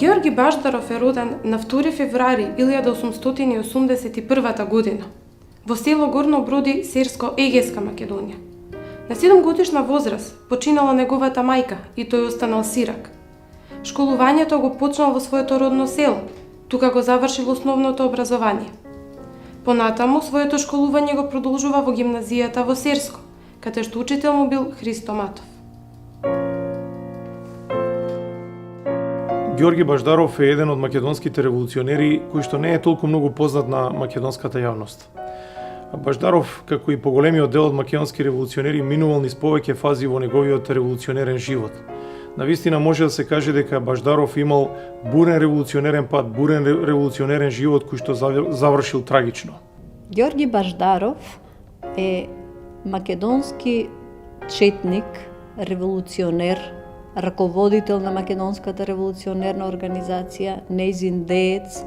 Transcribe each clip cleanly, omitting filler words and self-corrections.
Георги Баждаров е роден на 2 февруари 1881 година во село Горно Броди, Серско-Егејска Македонија. На 7 годишна возраст починала неговата мајка и тој останал сирак. Школувањето го почнал во своето родно село, тука го завршил основното образование. Понатаму своето школување го продолжува во гимназијата во Серско, каде што учител му бил Христо Матов. Георги Баждаров е еден од македонските револуционери кој што не е толку многу познат на македонската јавност. Баждаров, како и поголемиот дел од македонски револуционери, минувал низ повеќе фази во неговиот револуционерен живот. Навистина може да се каже дека Баждаров имал бурен револуционерен пат, бурен револуционерен живот кој што завршил трагично. Георги Баждаров е македонски четник, револуционер, раководител на македонската револуционерна организација, нејзин деец,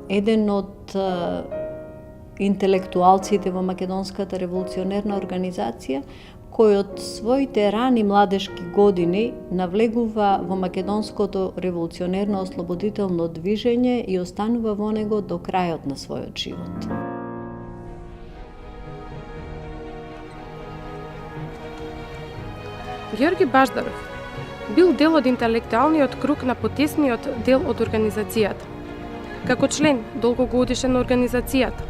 еден од интелектуалците во македонската револуционерна организација, кој од своите рани младешки години навлегува во македонското револуционерно ослободително движење и останува во него до крајот на својот живот. Георги Баждаров бил дел од интелектуалниот круг на потесниот дел од организацијата. Како член долгогодишен на организацијата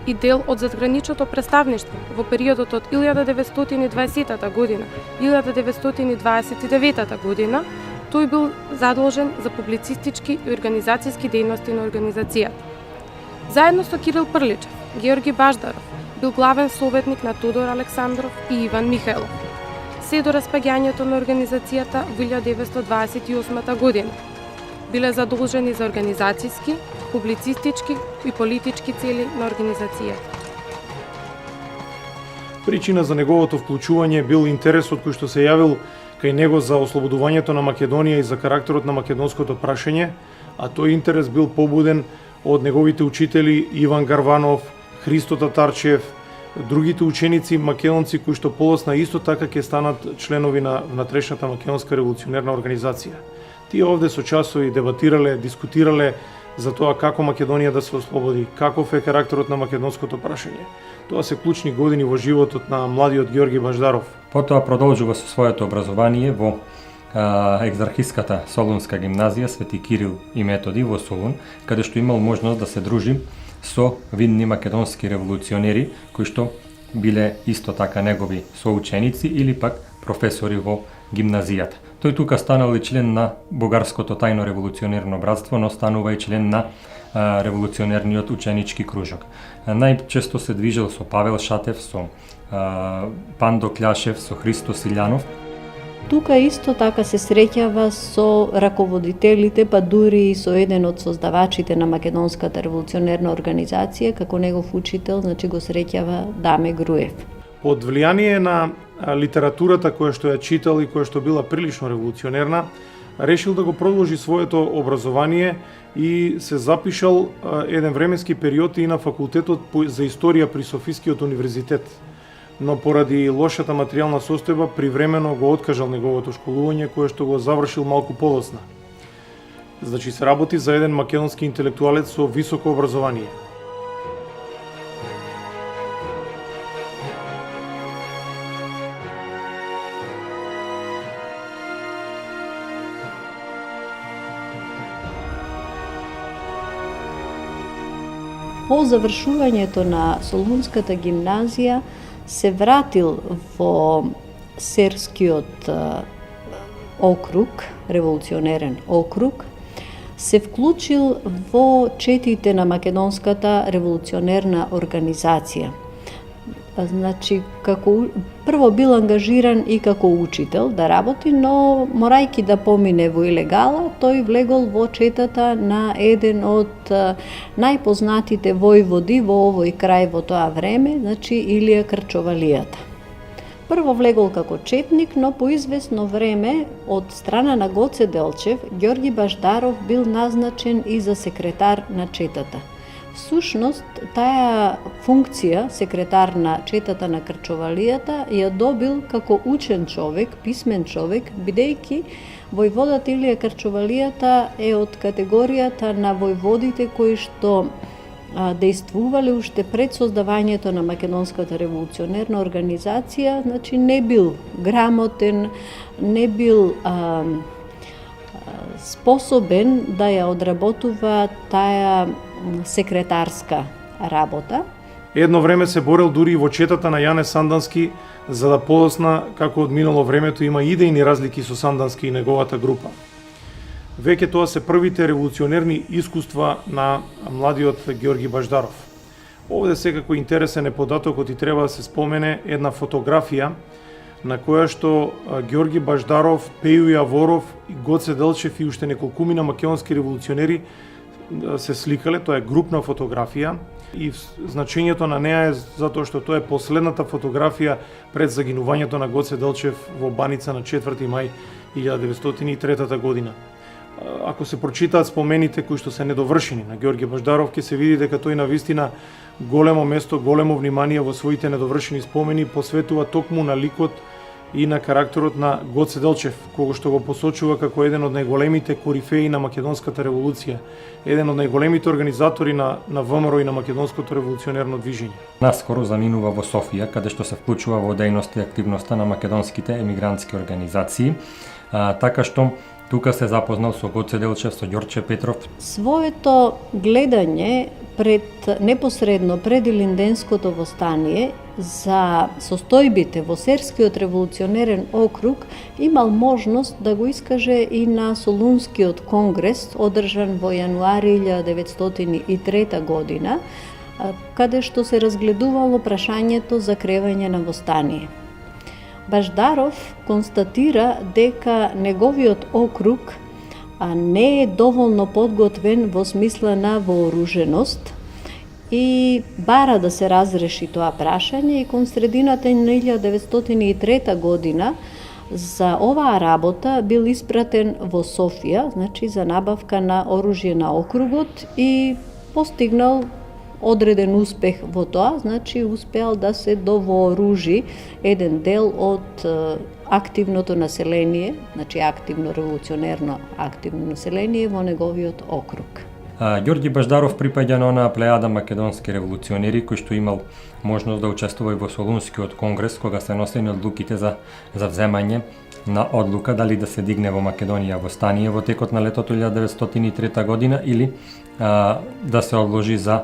и дел од задграничното представништво во периодот од 1920 година 1929 година, тој бил задолжен за публицистички и организацијски дејности на организацијата. Заедно со Кирил Прличев, Георги Баждаров бил главен советник на Тодор Александров и Иван Михајлов, се до распаѓањето на организацијата во 1928 година. Биле задолжени за организацијски, публицистички и политички цели на организацијата. Причина за неговото вклучување бил интересот кој што се јавил кај него за ослободувањето на Македонија и за карактерот на македонското прашање, а тој интерес бил побуден од неговите учители Иван Гарванов, Христо Татарчев, другите ученици македонци кои што полосна исто така ќе станат членови на внатрешната македонска револуционерна организација. Тие овде со часови дебатирале, дискутирале за тоа како Македонија да се ослободи, каков е карактерот на македонското прашање. Тоа се клучни години во животот на младиот Георги Баждаров. Потоа продолжува со своето образование во екзархиската Солунска гимназија Свети Кирил и Методи во Солун, каде што имал можност да се дружи со видни македонски револуционери кои што биле исто така негови соученици или пак професори во гимназијата. Тој тука станал и член на Бугарското тајно револуционерно братство, но станува и член на револуционерниот ученички кружок. Најчесто се движел со Павел Шатев, со Пандо Кљашев, со Христо Силјанов. Тука исто така се среќава со раководителите, па дури и со еден од создавачите на македонската револуционерна организација, како негов учител, значи го среќава Даме Груев. Под влијание на литературата која што ја читал и која што била прилично револуционерна, решил да го продолжи своето образование и се запишал еден временски период и на факултетот за историја при Софискиот универзитет. Но поради лошата материјална состојба привремено го откажал неговото школување кое што го завршил малку полосна. Значи се работи за еден македонски интелектуалец со високо образование. По завршувањето на Солунската гимназија се вратил во Серскиот округ, револуционерен округ, се вклучил во четите на македонската револуционерна организација. Значи, прво бил ангажиран и како учител да работи, но морајќи да помине во илегала, тој влегол во четата на еден од најпознатите војводи во овој крај во тоа време, значи Илија Крчовалијата. Прво влегол како четник, но по известно време од страна на Гоце Делчев, Георги Баждаров бил назначен и за секретар на четата. Всушност, таа функција, секретар на четата на Крчовалијата, ја добил како учен човек, писмен човек, бидејќи војводата Илија Карчовалијата е од категоријата на војводите кои што дејствувале уште пред создавањето на Македонската револуционерна организација, значи не бил грамотен, не бил способен да ја одработува таа секретарска работа. Едно време се борел дури и во четата на Јане Сандански, за да подосна како од минало времето има идејни разлики со Сандански и неговата група. Веќе тоа се првите револуционерни искуства на младиот Георги Баждаров. Овде секако интересен е податокот и треба да се спомене една фотографија на која што Георги Баждаров, Пејо Јаворов, Гоце Делчев и уште неколкумина македонски револуционери се сликале. Тоа е групна фотографија и значењето на неа е затоа што тоа е последната фотографија пред загинувањето на Гоце Делчев во Баница на 4 мај 1903 година. Ако се прочитаат спомените кои што се недовршени на Георги Баждаров, ќе се види дека тој навистина големо место, големо внимание во своите недовршени спомени посветува токму на ликот и на карактерот на Гоце Делчев, кого што го посочува како еден од најголемите корифеи на македонската револуција, еден од најголемите организатори на ВМРО и на македонското револуционерно движење. Наскоро заминува во Софија, каде што се вклучува во дејноста и активноста на македонските емигрантски организации, така што тука се запознал со Гоце Делчев, со Ѓорче Петров. Своето гледање непосредно пред Илинденското востание за состојбите во Серскиот револуционерен округ имал можност да го искаже и на Солунскиот конгрес, одржан во јануари 1903 година, каде што се разгледувало прашањето за кревање на востание. Баждаров констатира дека неговиот округ не е доволно подготвен во смисла на вооруженост и бара да се разреши тоа прашање и кон средината на 1903 година за оваа работа бил испратен во Софија, значи за набавка на оружје на округот и постигнал одреден успех во тоа, значи успеал да се довооружи еден дел од активното население, значи активно револуционерно активно население во неговиот округ. Ѓорги Баждаров припаѓа на онаа плејада македонски револуционери кои што имал можност да учествува и во Солунскиот конгрес кога се носени одлуките за вземање на одлука дали да се дигне во Македонија востание во текот на летото 1903 година или да се одложи за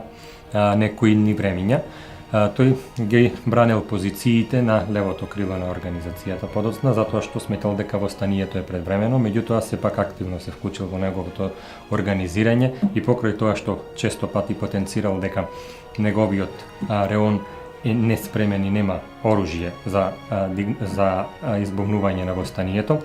некои идни времиња. Тој ги бранел позициите на левото крило на организацијата подоцна, затоа што сметал дека востанието е предвремено, меѓутоа сепак активно се вклучил во неговото организирање и покрај тоа што често пати потенцирал дека неговиот реон е неспремен и нема оружје за избавнување на востанието,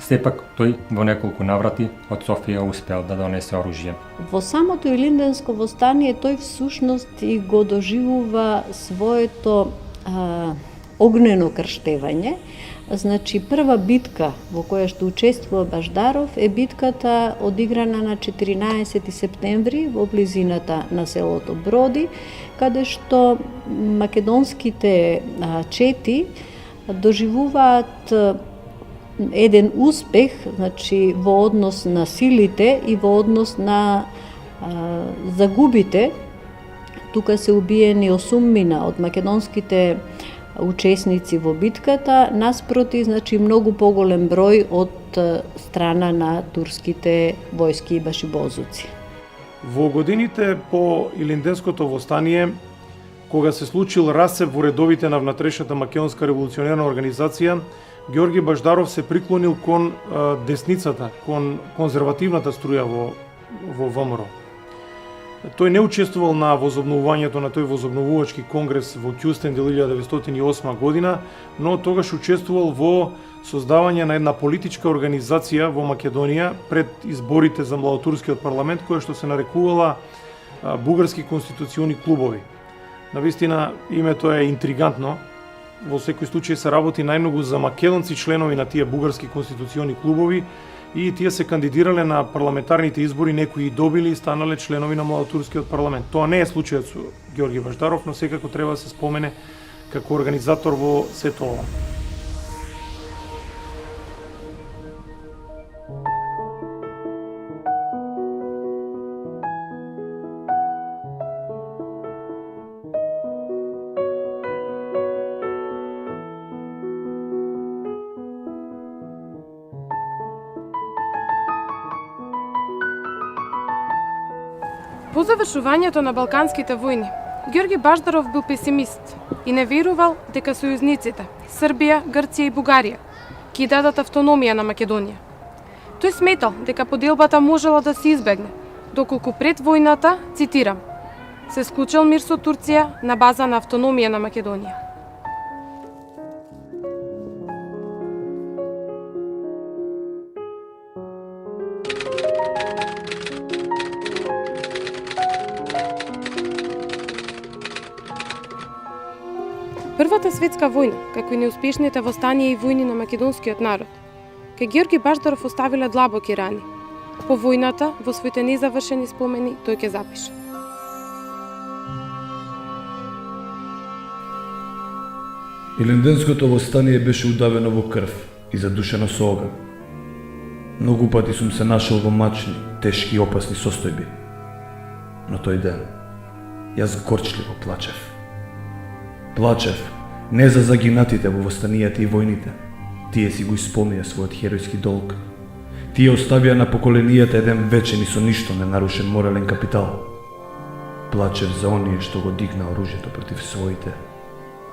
сепак тој во неколку наврати од Софија успеал да донесе оружје. Во самото Илинденско востание тој всушност и го доживува своето огнено крштевање. Значи прва битка во која што учествува Баждаров е битката одиграна на 14 септември во близината на селото Броди, каде што македонските чети доживуваат еден успех, значи во однос на силите и во однос на загубите. Тука се убиени 8 од македонските учесници во битката, наспроти, значи многу поголем број од страна на турските војски и башибозуци. Во годините по Илинденското востание, кога се случил расцеп во редовите на внатрешната македонска револуционерна организација, Георги Баждаров се приклонил кон десницата, кон конзервативната струја во ВМРО. Тој не учествувал на возобновувањето на тој возобновувачки конгрес во Кјустендил 1908 година, но тогаш учествувал во создавање на една политичка организација во Македонија пред изборите за младотурскиот парламент, која што се нарекувала Бугарски конституциони клубови. Навистина, името е интригантно. Во секој случај се работи најмногу за македонци членови на тие бугарски конституциони клубови и тие се кандидирале на парламентарните избори, некои и добили и станале членови на младотурскиот парламент. Тоа не е случајот со Георги Баждаров, но секако треба да се спомене како организатор во сето ова. По завршувањето на Балканските војни, Георги Баждаров бил песимист и не верувал дека сојузниците Србија, Грција и Бугарија ќе дадат автономија на Македонија. Тој сметал дека поделбата можела да се избегне, доколку пред војната, цитирам, се склучил мир со Турција на база на автономија на Македонија. Првата светска војна, како и неуспешните востанија и војни на македонскиот народ, кај Георги Баждаров оставиле длабоки рани. По војната, во своите незавршени спомени, тој ќе запише. Илинденското востание беше удавено во крв и задушено со оган. Многу пати сум се нашел во мачни, тешки и опасни состојби. Но тој ден, јас горчливо плачев. Плачев не за загинатите во востанијата и војните. Тие си го исполнија својот херојски долг. Тие оставија на поколенијата еден вечен и со ништо не нарушен морален капитал. Плачев за оние што го дигна оружјето против своите.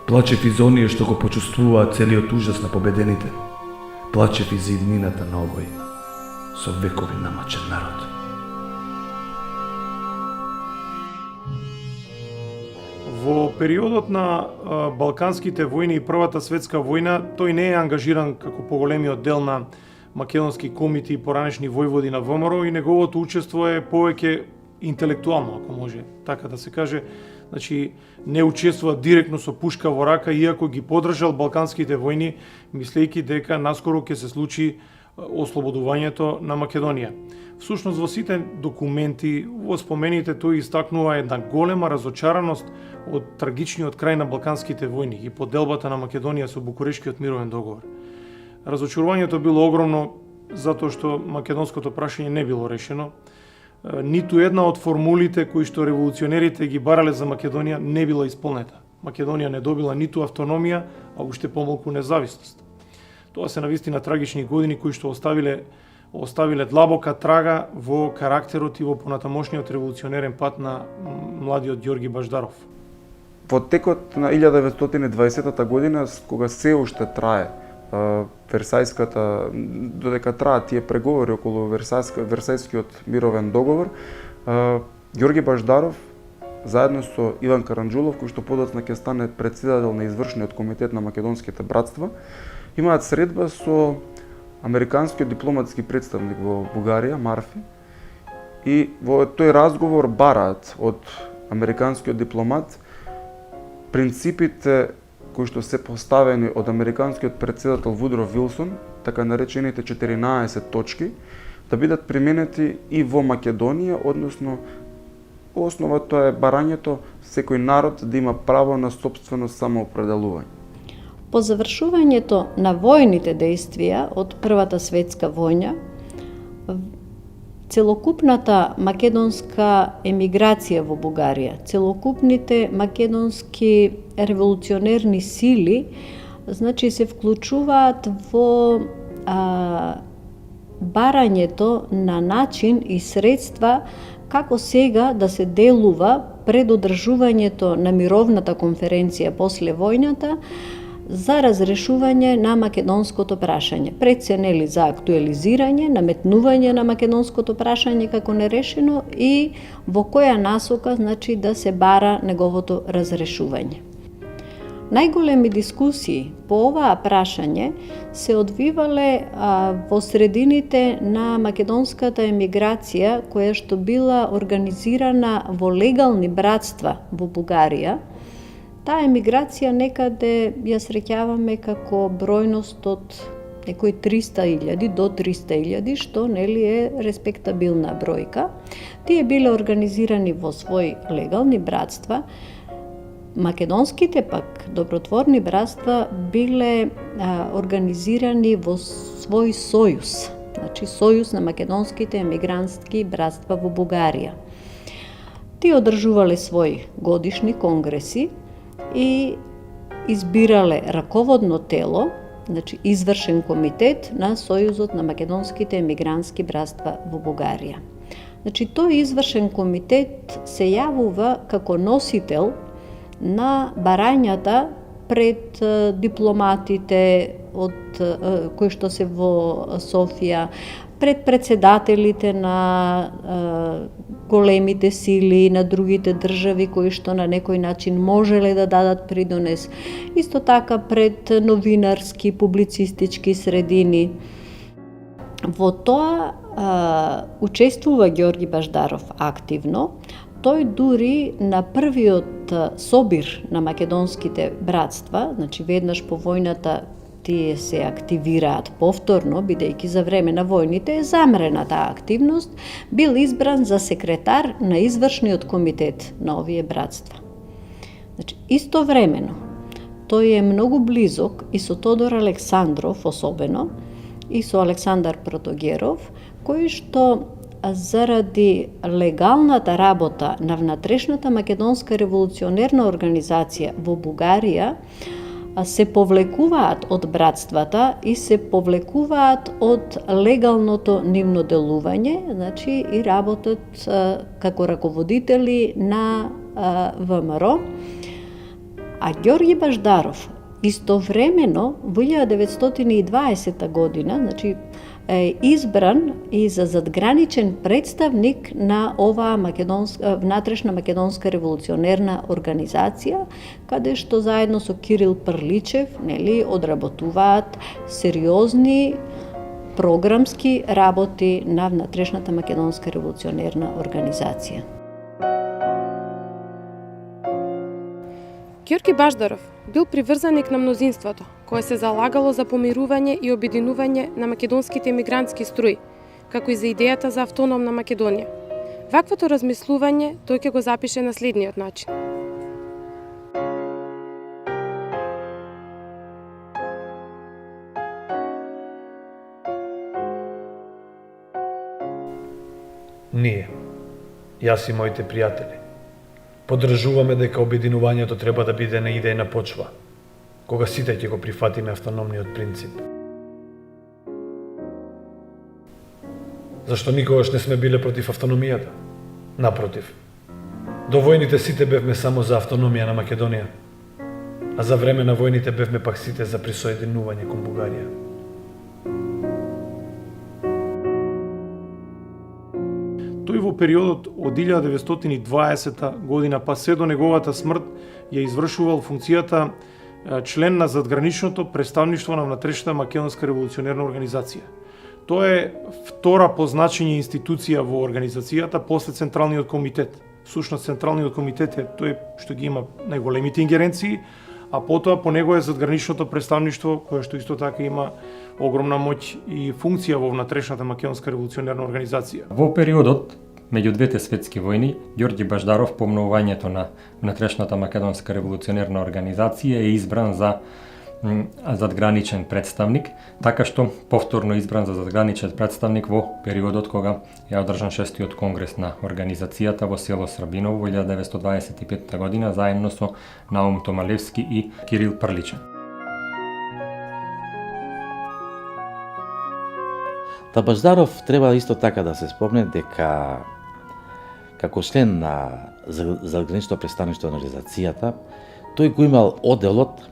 Плачев и за оние што го почувствуваат целиот ужас на победените. Плачев и за иднината на овој со векови намачен народ. Во периодот на Балканските војни и Првата светска војна, тој не е ангажиран како поголемиот дел на македонски комити и поранешни војводи на ВМРО и неговото учество е повеќе интелектуално, ако може така да се каже. Значи, не учествува директно со пушка во рака, иако ги поддржал Балканските војни, мислејќи дека наскоро ќе се случи ослободувањето на Македонија. Всушност, во сите документи, во спомените, тој истакнува една голема разочараност од трагичниот крај на Балканските војни и поделбата на Македонија со Букурешкиот мировен договор. Разочарувањето било огромно затоа што македонското прашање не било решено. Ниту една од формулите кои што револуционерите ги барале за Македонија не била исполнета. Македонија не добила ниту автономија, а уште помалку независност. Тоа се навистина трагични години кои што оставиле длабока трага во карактерот и во понатамошниот револуционерен пат на младиот Георги Баждаров. Во текот на 1920 година, кога се уште трае Версајската, додека траат тие преговори околу Версајскиот мировен договор, Георги Баждаров заедно со Иван Каранџулов, кој што подоцна ќе стане претседател на извршниот комитет на македонските братства, имаат средба со американскиот дипломатски представник во Бугарија, Марфи, и во тој разговор бараат од американскиот дипломат принципите кои што се поставени од американскиот претседател Вудро Вилсон, така наречените 14 точки, да бидат применети и во Македонија, односно во основа тоа е барањето секој народ да има право на сопствено самоопределување. По завршувањето на војните действија од Првата светска војна, целокупната македонска емиграција во Бугарија, целокупните македонски револуционерни сили, значи се вклучуваат во барањето на начин и средства како сега да се делува пред одржувањето на мировната конференција после војната за разрешување на македонското прашање. Пред се нели за актуализирање, наметнување на македонското прашање како нерешено и во која насока значи да се бара неговото разрешување. Најголеми дискусии по оваа прашање се одвивале во средините на македонската емиграција која што била организирана во легални братства во Бугарија. Таа емиграција некаде ја среќаваме како бројност од некои 300.000 до 300.000, што нели е респектабилна бројка. Тие биле организирани во своји легални братства. Македонските пак добротворни братства биле организирани во свој сојуз, значи сојуз на македонските емигрантски братства во Бугарија. Тие одржувале своји годишни конгреси и избирале раководно тело, значи извршен комитет на Сојузот на македонските емигрантски братства во Бугарија. Значи, тој извршен комитет се јавува како носител на барањата пред дипломатите кои што се во Софија, пред председателите на големите сили, на другите држави кои што на некој начин можеле да дадат придонес, исто така пред новинарски, публицистички средини. Во тоа учествува Ѓорги Баждаров активно. Тој дури на првиот собир на македонските братства, значи веднаш по војната тие се активираат повторно, бидејќи за време на војните е замрена таа активност, бил избран за секретар на извршниот комитет на овие братства. Значи, истовремено, тој е многу близок и со Тодор Александров особено, и со Александар Протогеров, кои што заради легалната работа на внатрешната македонска револуционерна организација во Бугарија се повлекуваат од братствата и се повлекуваат од легалното нивно делување, значи и работат како раководители на ВМРО. А Ѓорги Баждаров истовремено во 1920 година, значи е избран и за задграничен представник на оваа внатрешна македонска револуционерна организација, каде што заедно со Кирил Прличев, одработуваат сериозни програмски работи на внатрешната македонска револуционерна организација. Ѓорги Баждаров бил приврзаник на мнозинството, кое се залагало за помирување и обединување на македонските емигрантски струи, како и за идејата за автономна Македонија. Ваквото размислување тој ќе го запише на следниот начин. Ние, јас и моите пријатели, поддржуваме дека обединувањето треба да биде на идејна почва, кога сите ќе го прифатиме автономниот принцип. Зашто никогаш не сме биле против автономијата? Напротив, до војните сите бевме само за автономија на Македонија, а за време на војните бевме пак сите за присоединување кон Бугарија. Тој во периодот од 1920 година па се до неговата смрт ја извршувал функцијата член на задграничното представништво на внатрешната македонска револуционерна организација. Тоа е втора по значење институција во организацијата после Централниот комитет. Всушност Централниот комитет е тој што ги има најголемите ингеренции, а потоа по него е задграничното представништво кое што исто така има огромна моќ и функција во внатрешната македонска револуционерна организација. Во периодот меѓу двете светски војни, Ѓорги Баждаров по обновувањето на внатрешната македонска револуционерна организација е избран за задграничен представник, така што повторно избран за задграничен представник во периодот кога ја одржан 6-тиот конгрес на организацијата во село Србиново во 1925 година заедно со Наум Томалевски и Кирил Прличев. Баждаров треба исто така да се спомне дека како член на задгранично представништво на организацијата, тој го имал оделот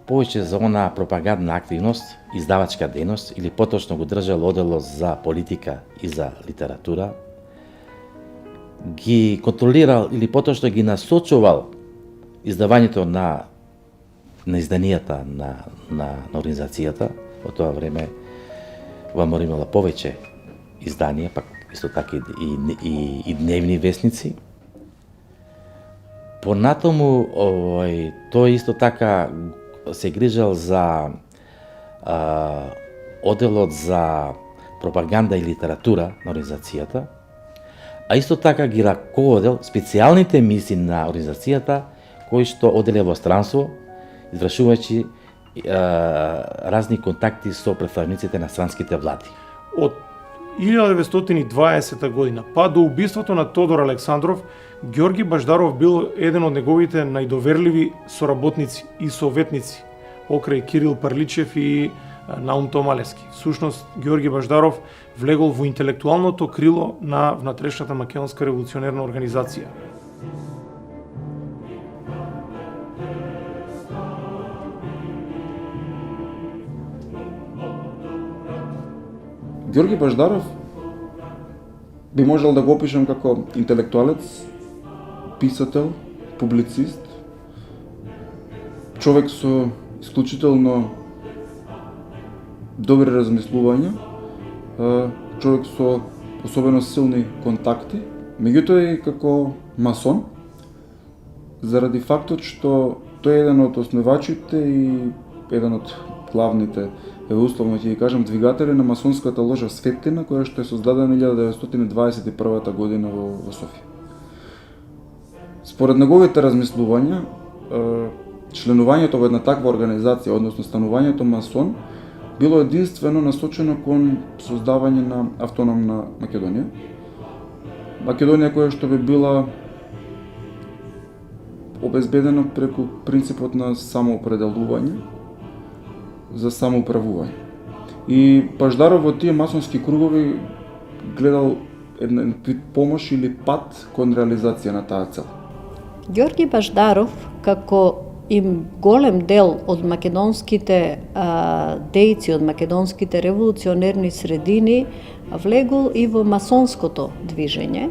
повеќе за она пропагандна активност, издавачка дејност, или поточно го држал оделот за политика и за литература, ги контролирал или поточно ги насочувал издавањето на изданијата на организацијата. Во тоа време ВМРО имала повеќе изданија, пак исто така и дневни весници. Понатаму тој исто така се грижал за оделот за пропаганда и литература на организацијата, а исто така ги раководел специјалните мисии на организацијата кои што оделе во странство, извршувајќи разни контакти со представниците на странските влади. Од 1920 година па до убиството на Тодор Александров, Ѓорги Баждаров бил еден од неговите најдоверливи соработници и советници, покрај Кирил Прличев и Наум Томалевски. Всушност, Георги Баждаров влегол во интелектуалното крило на внатрешната македонска револуционерна организација. Георги Баждаров би можел да го опишам како интелектуалец, писател, публицист, човек со исклучително добри размислувања, човек со особено силни контакти, меѓутоа и како масон, заради фактот што тој е еден од основачите и еден од главните, условно ќе ги кажам, двигатели на масонската ложа Светлина, која што е создадена 1921 година во Софија. Според неговите размислувања, членувањето во една таква организација, односно станувањето масон, било единствено насочено кон создавање на автономна Македонија. Македонија која што би била обезбедена преку принципот на самоопределување за самоуправување. И Баждаров во тие масонски кругови гледал еден вид помош или пат кон реализација на таа цел. Георги Баждаров, како и голем дел од македонските дејци, од македонските револуционерни средини, влегол и во масонското движење.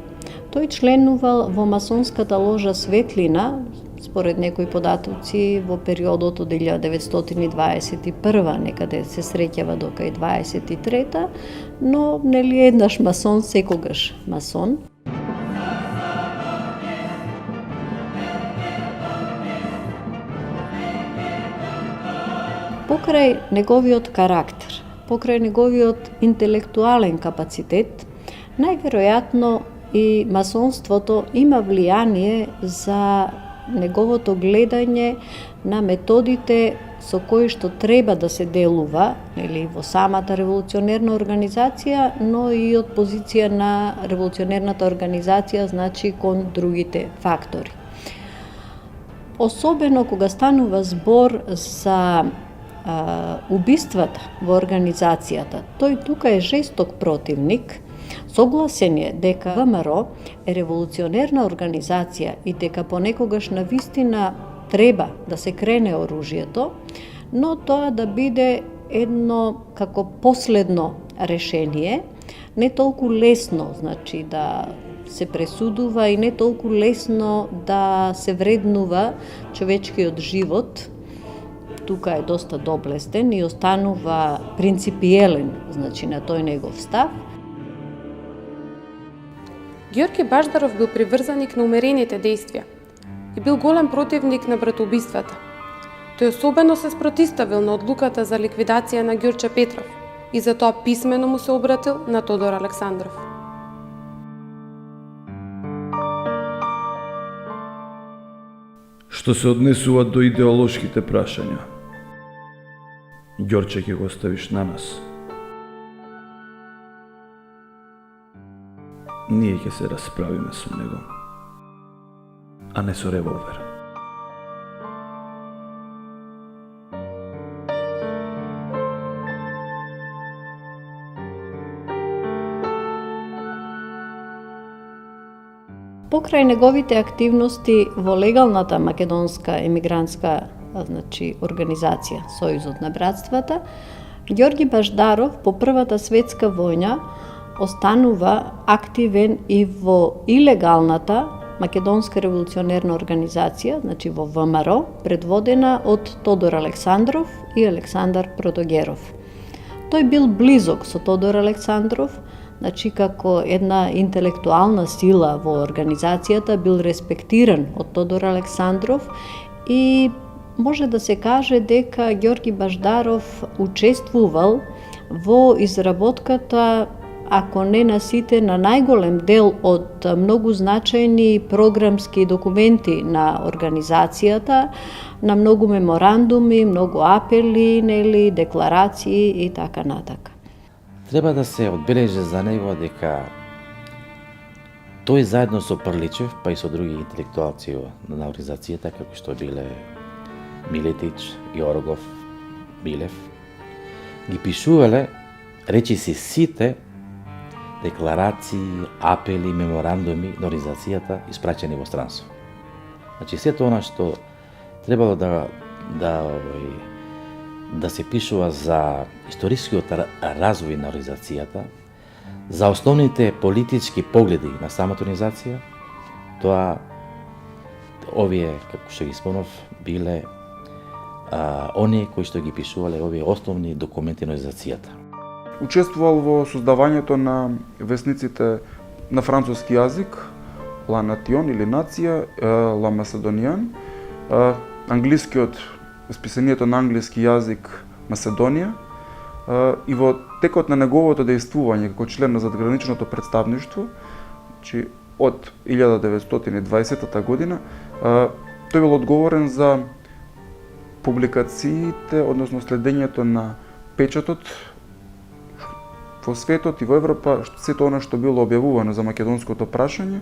Тој членувал во масонската ложа Светлина, според некои податоци, во периодот од 1921 некаде се среќава до кај 23-та, но нели еднаш масон, секогаш масон. Покрај неговиот карактер, покрај неговиот интелектуален капацитет, најверојатно и масонството има влијание за неговото гледање на методите со кои што треба да се делува, нели, во самата револуционерна организација, но и од позиција на револуционерната организација, значи кон другите фактори. Особено кога станува збор за убиствата во организацијата, тој тука е жесток противник. Согласен е дека ВМРО е револуционерна организација и дека понекогаш навистина треба да се крене оружјето, но тоа да биде едно како последно решение, не толку лесно, значи да се пресудува и не толку лесно да се вреднува човечкиот живот. Тука е доста доблестен и останува принципиелен, значи на тој негов став. Георги Баждаров бил приврзаник на умерените действија и бил голем противник на братоубиствата. Тој особено се спротивставил на одлуката за ликвидација на Ѓурче Петров и затоа писмено му се обратил на Тодор Александров. Што се однесува до идеолошките прашања, Ѓорче ќе го оставиш на нас. Ние ќе се расправиме со него, а не со револвер. Покрај неговите активности во легалната македонска емигрантска организација Сојузот на братствата, Георги Баждаров по Првата светска војна останува активен и во илегалната македонска револуционерна организација, значи во ВМРО, предводена од Тодор Александров и Александар Протогеров. Тој бил близок со Тодор Александров, значи како една интелектуална сила во организацијата, бил респектиран од Тодор Александров и може да се каже дека Георги Баждаров учествувал во изработката, ако не на сите, на најголем дел од многу значајни програмски документи на организацијата, на многу меморандуми, многу апели, нели, декларации и така натака. Треба да се одбележи за него дека тој заедно со Прличев, па и со други интелектуалци на организацијата, како што биле Милетич, Јоргов, Билев, ги пишувале речиси сите декларации, апели, меморандуми на организацијата испрачени во странство. Значи сето она што требало да се пишува за историскиот развој на организацијата, за основните политички погледи на самата организација, тоа овие, како што ги спомнав, биле оние кои што ги пишувале овие основни документи на организацијата. Учествувал во создавањето на весниците на француски јазик, La Nation или Нација, La Macedonian, англискиот, списанието на англиски јазик Македонија, и во текот на неговото дејствување како член на задграничното представништво, че од 1920 година, тој бил одговорен за публикациите, односно следењето на печатот во светот и во Европа, сето она што било објавувано за македонското прашање,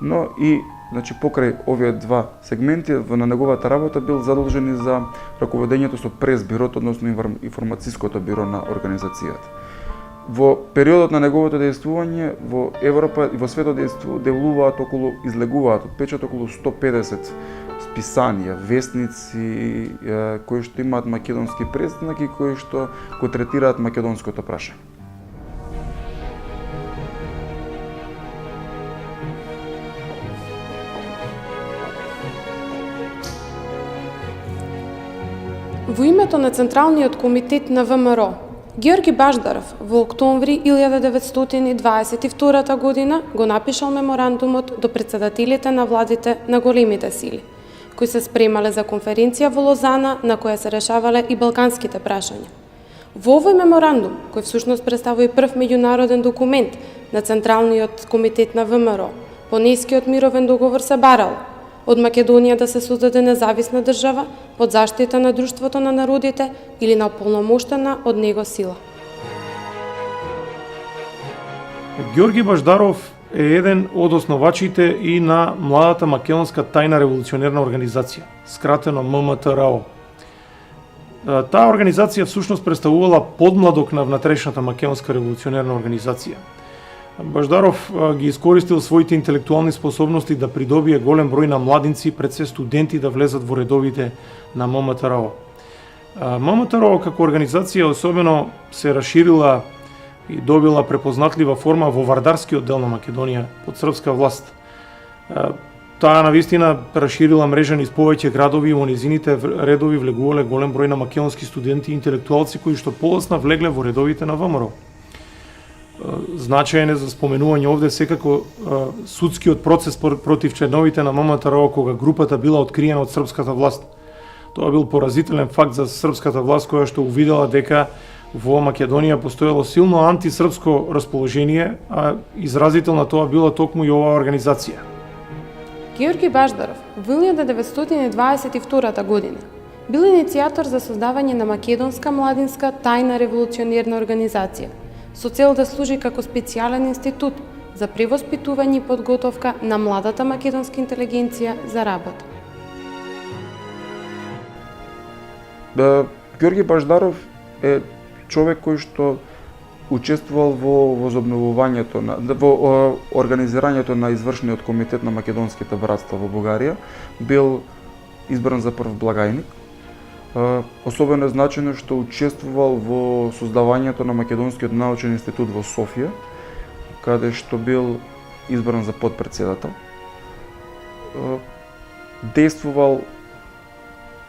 но и значи покрај овие два сегменти на неговата работа бил задолжен и за раководењето со прес-бирото, односно информацијското биро на организацијата. Во периодот на неговото дејствување во Европа и во светот излегуваат од печат околу 150 списанија, вестници кои што имаат македонски предзнак и кои што го третираат македонското прашање. Во името на Централниот комитет на ВМРО, Георги Баждаров во октомври 1922 година го напишал меморандумот до председателите на владите на големите сили, кои се спремале за конференција во Лозана на која се решавале и балканските прашања. Во овој меморандум, кој всушност представува и прв меѓународен документ на Централниот комитет на ВМРО, по Нескиот мировен договор се барал од Македонија да се создаде независна држава под заштита на Друштвото на народите или на ополномоштена од него сила. Георги Баждаров е еден од основачите и на младата македонска тајна револуционерна организација, скратено ММТРО. Таа организација всушност представувала подмладок на внатрешната македонска револуционерна организација. Баждаров ги искористил своите интелектуални способности да придобие голем број на младинци, пред се студенти, да влезат во редовите на ММТРО. ММТРО како организација особено се расширила и добила препознатлива форма во вардарскиот дел на Македонија под српска власт. Таа навистина расширила мрежа низ повеќе градови и во низините редови влегувале голем број на македонски студенти и интелектуалци кои што полесно влегле во редовите на ВМРО. Значаен е за споменување овде секако судскиот процес против членовите на ММТРО кога групата била откриена од српската власт. Тоа бил поразителен факт за српската власт која што увидела дека во Македонија постоело силно антисрпско расположение, а изразител на тоа била токму и оваа организација. Георги Баждаров во 1922 година бил иницијатор за создавање на македонска младинска тајна револуционерна организација со цел да служи како специјален институт за превоспитување и подготовка на младата македонска интелигенција за работа. Георги Баждаров е човек кој што учествувал во возобновувањето во организирањето на извршниот комитет на македонските братства во Бугарија, бил избран за прв благајник. Особено значено што учествувал во создавањето на Македонскиот научен институт во Софија, каде што бил избран за подпредседател. Действувал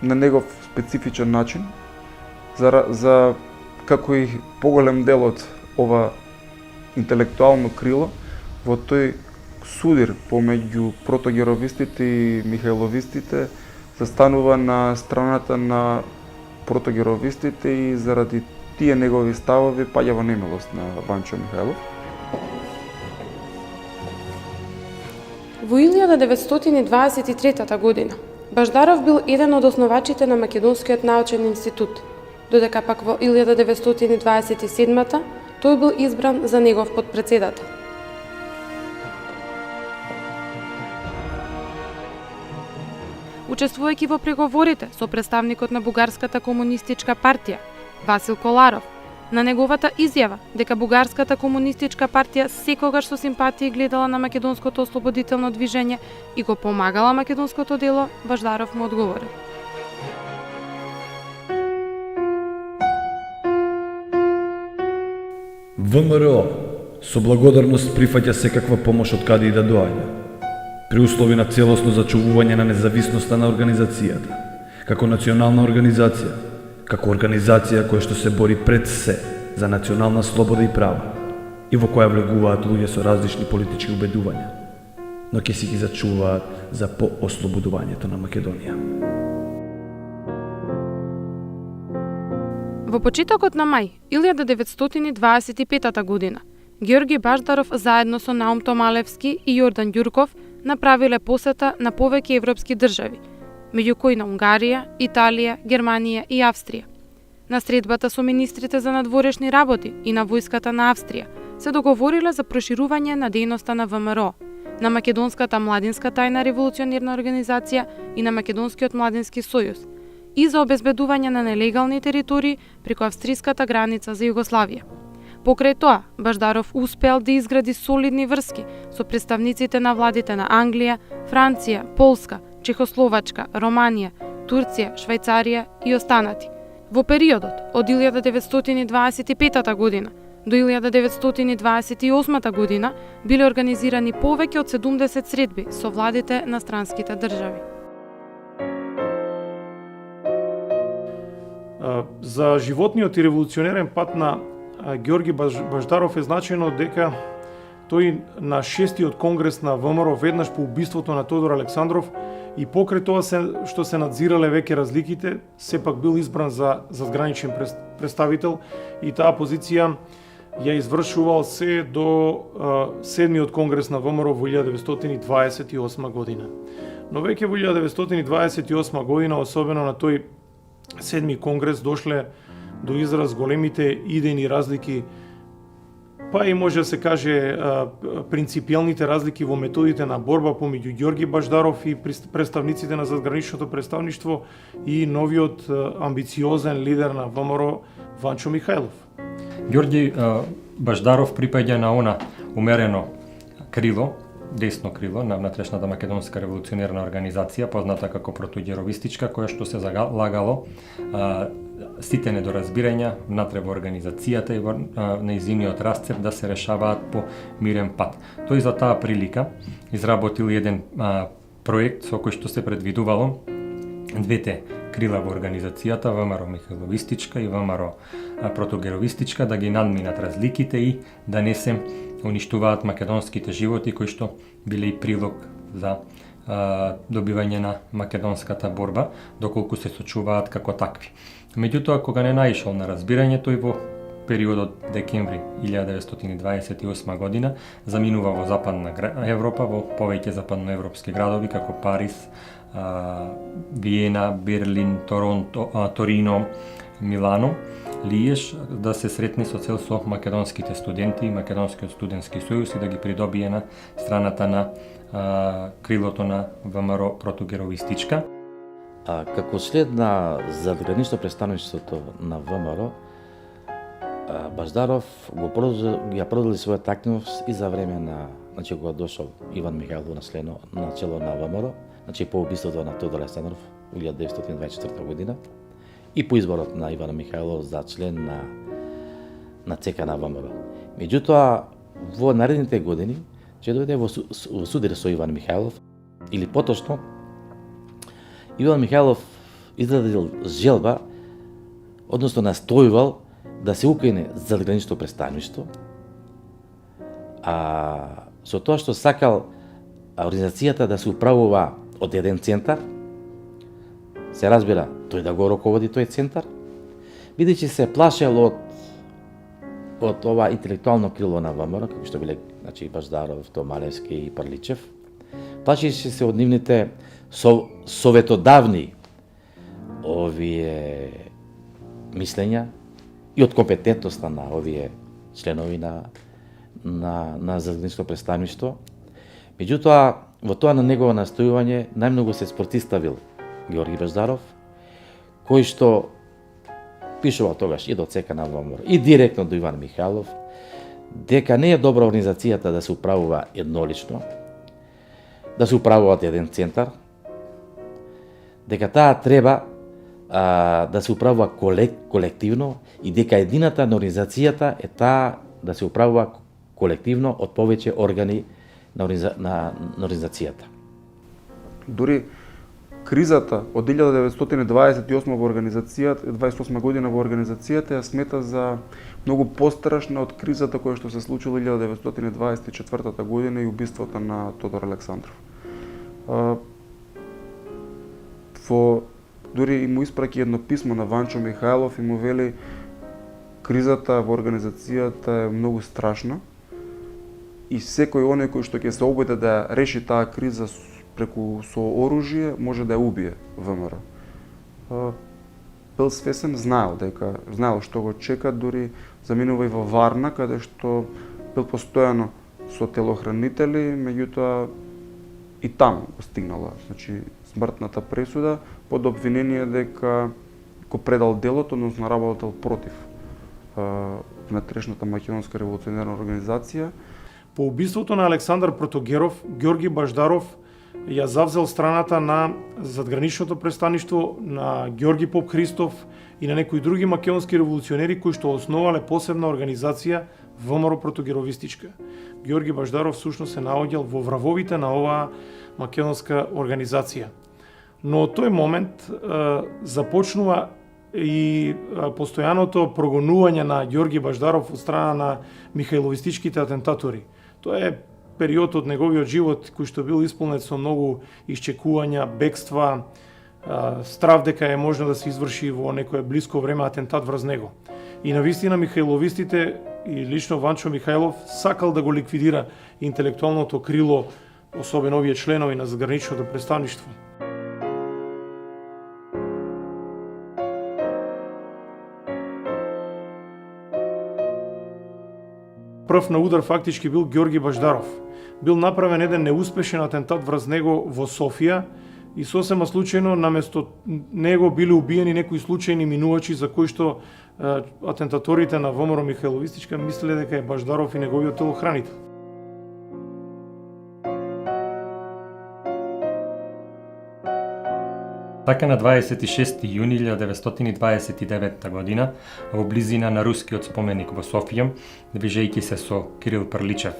на негов специфичен начин, за како и поголем дел од ова интелектуално крило, во тој судир помеѓу протогеровистите и михајловистите застанува на страната на протогеровистите и заради тие негови ставови паѓа во немилост на Ванчо Михајлов. Во 1923 година Баждаров бил еден од основачите на Македонскиот научен институт, додека пак во 1927 тој бил избран за негов подпредседател. Учествувајќи во преговорите со представникот на Бугарската комунистичка партија, Васил Коларов, на неговата изјава дека Бугарската комунистичка партија секогаш со симпатија гледала на македонското ослободително движење и го помагала македонското дело, Баждаров му одговорил: ВМРО со благодарност прифаќа секаква помош од каде и да доаѓа, при услови на целосно зачувување на независноста на организацијата, како национална организација, како организација која што се бори пред се за национална слобода и права, и во која влегуваат луѓе со различни политички убедувања, но ќе си ги зачуваат за поослободувањето на Македонија. Во почетокот на мај 1925 година, Георги Баждаров заедно со Наум Томалевски и Јордан Ѓурков направиле посета на повеќе европски држави, меѓу кои на Унгарија, Италија, Германија и Австрија. На средбата со министрите за надворешни работи и на војската на Австрија се договориле за проширување на дејноста на ВМРО, на Македонската младинска тајна револуционерна организација и на Македонскиот младински сојуз и за обезбедување на нелегални територии преку австриската граница за Југославија. Покрај тоа, Баждаров успеал да изгради солидни врски со представниците на владите на Англија, Франција, Полска, Чехословачка, Романија, Турција, Швајцарија и останати. Во периодот од 1925 година до 1928 година биле организирани повеќе од 70 средби со владите на странските држави. За животниот и револуционерен пат на Георги Баждаров е значено дека тој на 6-тиот конгрес на ВМРО веднаш по убиството на Тодор Александров и покрај тоа што се надзирале веќе разликите, сепак бил избран за задграничен представител и таа позиција ја извршувал се до 7-тиот конгрес на ВМРО во 1928 година. Но веќе во 1928 година, особено на тој 7-ми конгрес, дошле до израз големите идејни разлики, па и може да се каже принципијалните разлики во методите на борба помеѓу Ѓорги Баждаров и представниците на задграничното представништво и новиот амбициозен лидер на ВМРО Ванчо Михајлов. Ѓорги Баждаров припаѓа на она умерено крило, десно крило на внатрешната македонска револуционерна организација, позната како протуѓеровистичка, која што се залагало сите недоразбирања внатре во организацијата и во нејзиниот расцеп да се решаваат по мирен пат. Тој за таа прилика изработил еден проект со кој што се предвидувало двете крила во организацијата, ВМРО Михајловистичка и ВМРО протугеровистичка, да ги надминат разликите и да не се уништуваат македонските животи кои што биле и прилог за добивање на македонската борба, доколку се сочуваат како такви. Меѓутоа, кога не наишол на разбирање, тој во периодот декември 1928 година заминува во Западна Европа, во повеќе западноевропски градови како Париз, Виена, Берлин, Торонто, Торино, Милано, Лиеж, да се сретне со цел со македонските студенти и Македонскиот студентски сојуз и да ги придобие на страната на крилото на ВМРО протугеровистичка. Како след на задгранично представништвото на ВМРО, Баждаров ја продолжи својата активност и за време на, кога дошол Иван Михајлов на чело на ВМРО, по убиството на Тодор Александров во 1924 година и по изборот на Иван Михајлов за член на ЦК на ВМРО. Меѓутоа, во наредните години ќе дојде во судир со Иван Михајлов, или поточно Иван Михајлов изразил желба, односно настојувал да се укине задгранично представништво, а со тоа што сакал организацијата да се управува од еден центар, се разбира тој да го раководи тој центар, бидејќи се плашел од ова интелектуално крило на ВМРО, како што биле Баждаров, Томалевски и Прличев, плашеше се од нивните советодавни овие мислења и од компетентноста на овие членови на задгранично представништво. Меѓутоа, во тоа на негово настојување најмногу се спротиставил Георги Баждаров, кој што пишувал тогаш и до ЦК на ВМРО, и директно до Иван Михайлов, дека не е добра организацијата да се управува еднолично, да се управуваат еден центар, дека таа треба да се управува колективно и дека едината на организацијата е таа да се управува колективно од повеќе органи на организацијата. Дури кризата од 1928 во организацијата, 28 година во организацијата ја смета за многу пострашна од кризата која што се случила 1924 година и убиството на Тодор Александров. Дури и му испраќа едно писмо на Ванчо Михайлов и му вели кризата во организацијата е многу страшна и секој оној кој што ќе се обиде да реши таа криза со оружје може да ја убие ВМРО. Бил свесен, знаел што го чека, дури заминува и во Варна, каде што бил постојано со телохранители, меѓутоа и таму го стигнала, значи смртната пресуда под обвинение дека го предал делото, односно работел против внатрешната македонска револуционерна организација. По убиството на Александар Протогеров, Ѓорги Баждаров ја завзел страната на задграничното престаништво на Ѓорги Поп Христов и на некои други македонски револуционери кои што основале посебна организација ВМРО Протогеровистичка. Ѓорги Баждаров всушност се наоѓал во вравовите на оваа македонска организација. Но од тој момент започнува и постојаното прогонување на Ѓорги Баждаров од страна на михајловистичките атентатори. Тоа е период од неговиот живот кој што бил исполнет со многу исчекувања, бегства, страв дека е можно да се изврши во некое блиско време атентат врз него. И навистина михајловистите и лично Ванчо Михайлов сакал да го ликвидира интелектуалното крило, особено овие членови на задграничното престаништво. Прв на удар фактички бил Ѓорги Баждаров. Бил направен еден неуспешен атентат врз него во Софија и сосема случајно наместо него биле убиени некои случајни минувачи за кои што атентаторите на ВМРО Михајловистичка мислеле дека е Баждаров и неговиот телохранител. Така на 26. јуни 1929 година, во близина на рускиот споменик во Софија, движејќи се со Кирил Прличев,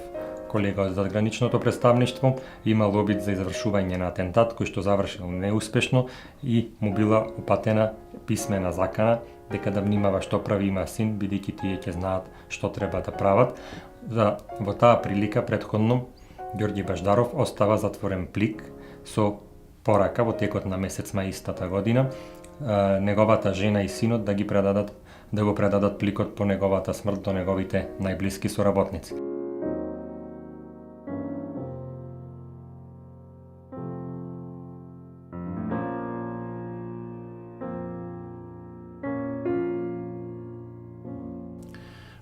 колега од задграничното представништво, имал обид за извршување на атентат кој што завршил неуспешно и му била упатена писмена закана дека да внимава што прави, има син, бидејќи тие ќе знаат што треба да прават. Во таа прилика претходно Ѓорги Баждаров остава затворен плик со порака во текот на месец мај истата година, неговата жена и синот да го предадат пликот по неговата смрт до неговите најблиски соработници.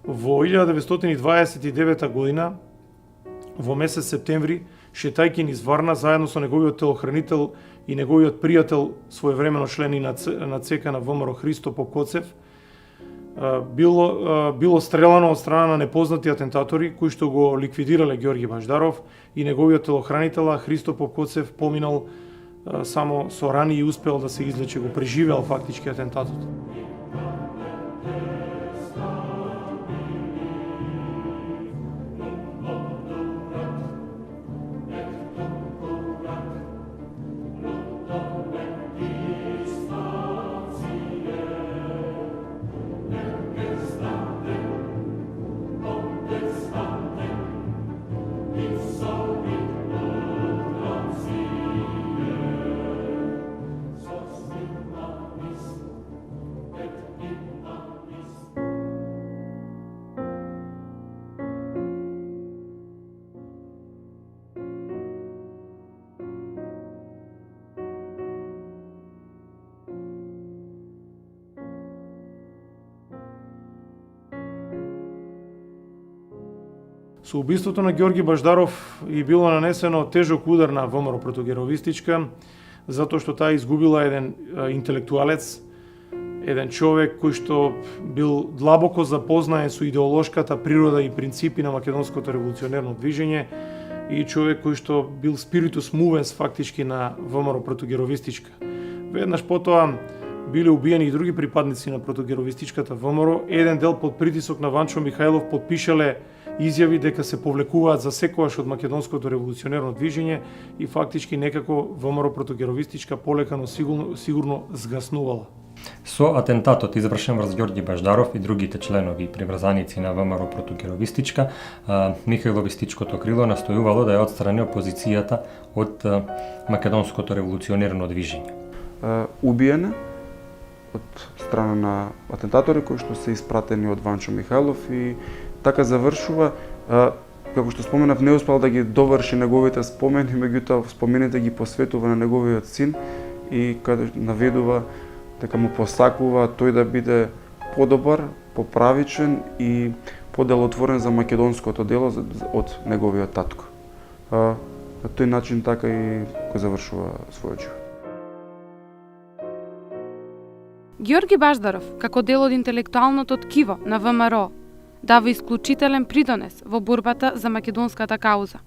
Во 1929 година, во месец септември, шетајќи низ Варна заедно со неговиот телохранител и неговиот пријател, своевремено член и на ЦК на ВМРО Христо Поп Коцев, било стрелано од страна на непознати атентатори кои што го ликвидирале Ѓорги Баждаров и неговиот телохранител Христо Поп Коцев поминал само со рани и успел да се излече, го преживеал фактички атентатот. Со убиството на Ѓорги Баждаров и било нанесено тежок удар на ВМРО Протогеровистичка, затоа што таа изгубила еден интелектуалец еден човек кој што бил длабоко запознаен со идеолошката природа и принципи на македонското револуционерно движење и човек кој што бил спиритус мувенс фактички на ВМРО протугеровистичка. Веднаш потоа биле убиени и други припадници на протугеровистичката ВМРО. Еден дел под притисок на Ванчо Михајлов подпишале изјави дека се повлекуваат за секогаш од македонското револуционерно движење и фактички некако ВМРО протугеровистичка полека, но сигурно згаснувала. Со атентатот извршен врз Ѓорѓи Баждаров и другите членови и приврзаници на ВМРО протугеровистичка, Михајловистичкото крило настојувало да ја отстрани опозицијата од македонското револуционерно движење. Убиена од страна на атентатори кои што се испратени од Ванчо Михајлов и така завршува. Како што споменав, не успел да ги доврши неговите спомени, меѓутоа спомените ги посветува на неговиот син и каде наведува дека му посакува тој да биде подобар, поправичен и поделотворен за македонското дело од неговиот татко. На тој начин така и го завршува својот живот. Ѓорги Баждаров, како дел од интелектуалното ткиво на ВМРО, дава исклучителен придонес во борбата за македонската кауза.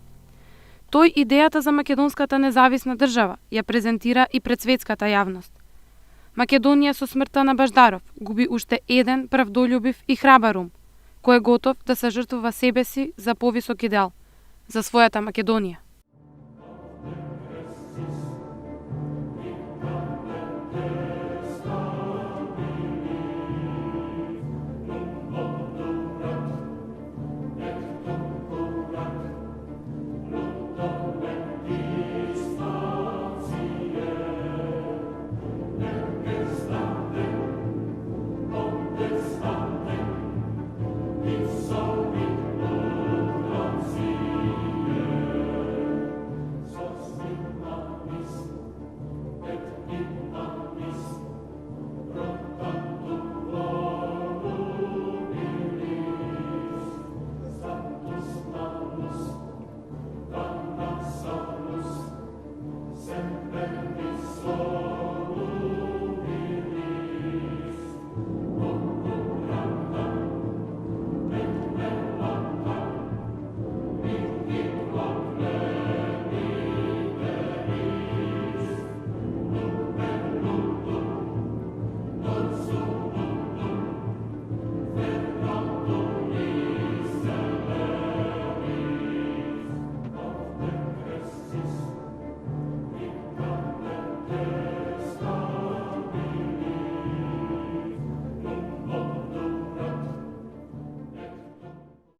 Тој идејата за македонската независна држава ја презентира и пред светската јавност. Македонија со смртта на Баждаров губи уште еден правдолюбив и храбар ум, кој е готов да се жртвува себе си за повисок идеал, за својата Македонија. This